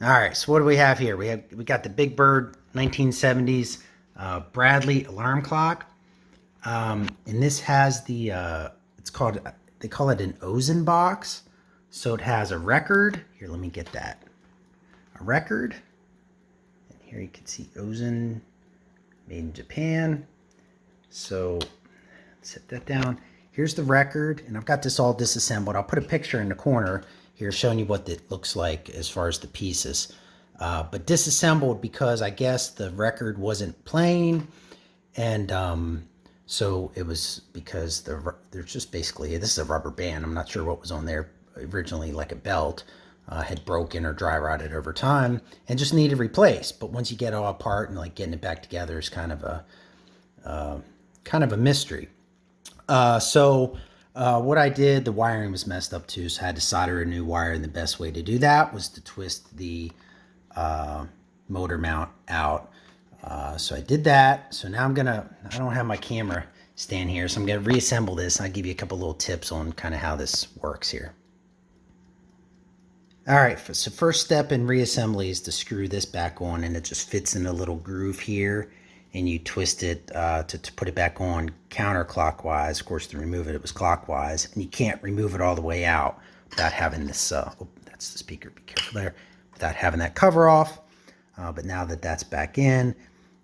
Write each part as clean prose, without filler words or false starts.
All right, so what do we have here? We got the Big Bird 1970s Bradley alarm clock, and this has the it's called, they call it an Ozen box. So it has a record. Here, let me get that. A record. And here you can see Ozen, made in Japan. So set that down. Here's the record, and I've got this all disassembled. I'll put a picture in the corner here showing you what it looks like as far as the pieces. But disassembled because I guess the record wasn't playing, and so it was because there's just basically, this is a rubber band. I'm not sure what was on there originally, like a belt, had broken or dry rotted over time and just needed replaced. But once you get it all apart and like getting it back together is kind of a mystery. So what I did, the wiring was messed up too, so I had to solder a new wire, and the best way to do that was to twist the motor mount out. So I did that. So now I don't have my camera stand here, so I'm gonna reassemble this. I'll give you a couple little tips on kind of how this works here. All right, so first step in reassembly is to screw this back on, and it just fits in a little groove here, and you twist it to put it back on counterclockwise. Of course, to remove it, it was clockwise, and you can't remove it all the way out without having this, oh, that's the speaker, be careful there, without having that cover off. But now that that's back in,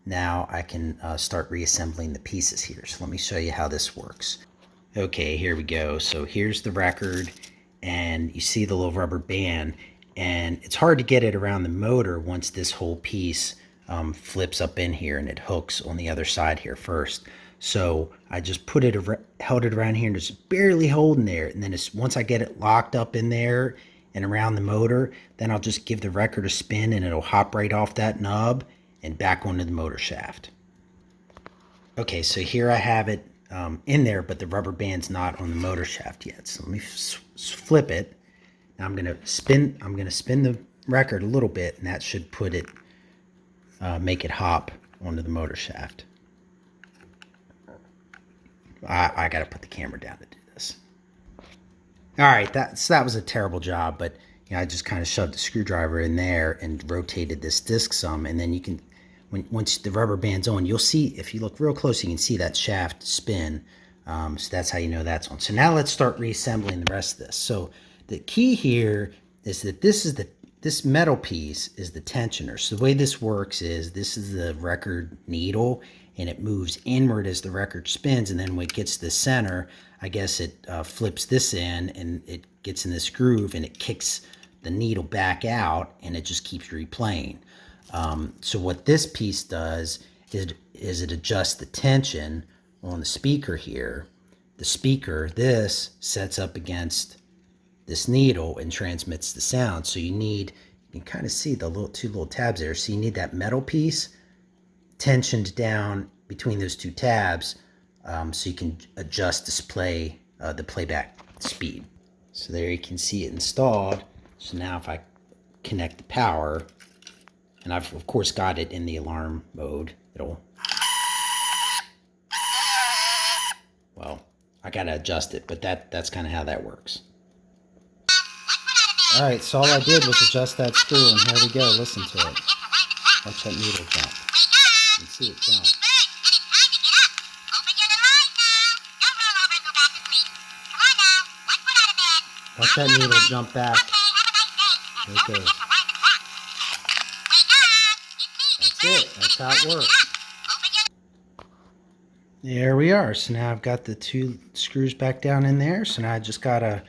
now I can start reassembling the pieces here. So let me show you how this works. Okay, here we go. So here's the record, and you see the little rubber band, and it's hard to get it around the motor once this whole piece flips up in here and it hooks on the other side here first. So I just held it around here and just barely holding there, and then once I get it locked up in there and around the motor, then I'll just give the record a spin and it'll hop right off that nub and back onto the motor shaft. Okay, so here I have it in there, but the rubber band's not on the motor shaft yet. So let me flip it. Now I'm gonna spin the record a little bit, and that should put it, make it hop onto the motor shaft. I gotta put the camera down to do this. All right, that was a terrible job, but you know, I just kind of shoved the screwdriver in there and rotated this disc some, and then you can, once the rubber band's on, you'll see, if you look real close, you can see that shaft spin. So that's how you know that's on. So now let's start reassembling the rest of this. So the key here is that this metal piece is the tensioner. So the way this works is, this is the record needle, and it moves inward as the record spins, and then when it gets to the center, I guess it flips this in, and it gets in this groove, and it kicks the needle back out, and it just keeps replaying. So what this piece does is it adjusts the tension on the speaker here. The speaker, this sets up against this needle and transmits the sound. So you can kind of see the two little tabs there. So you need that metal piece tensioned down between those two tabs, so you can adjust the playback speed. So there you can see it installed. So now if I connect the power, and I've of course got it in the alarm mode, well, I gotta adjust it, but that's kind of how that works. All right, so all I did was adjust that screw, and here we go. Listen to it. Watch that needle jump. You can see it jump. Watch that needle jump back. There it goes. That's it. That's how it works. There we are. So now I've got the two screws back down in there. So now I just gotta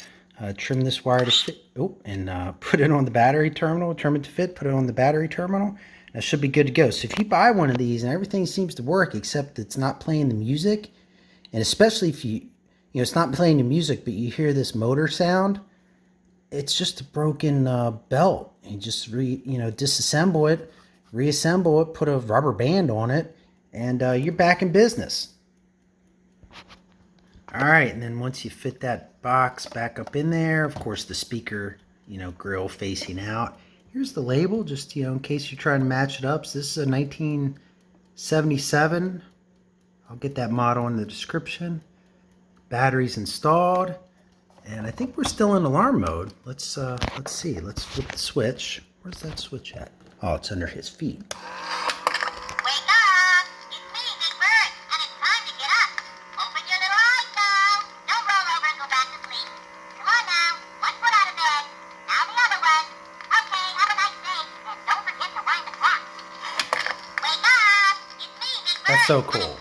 trim this wire to fit. Oh, and put it on the battery terminal. Trim it to fit. Put it on the battery terminal. That should be good to go. So if you buy one of these and everything seems to work except it's not playing the music, and especially if it's not playing the music, but you hear this motor sound, it's just a broken belt. You just disassemble it, reassemble it, put a rubber band on it, and you're back in business. All right, and then once you fit that box back up in there, of course the speaker, grill facing out. Here's the label, just in case you're trying to match it up. So this is a 1977. I'll get that model in the description. Batteries installed, and I think we're still in alarm mode. Let's see. Let's flip the switch. Where's that switch at? Oh, it's under his feet. Wake up! It's me, Big Bird, and it's time to get up. Open your little eyes now. Don't roll over and go back to sleep. Come on now, one foot out of bed. Now the other one. Okay, have a nice day, and don't forget to wind the clock. Wake up! It's me, Big Bird. That's so cool.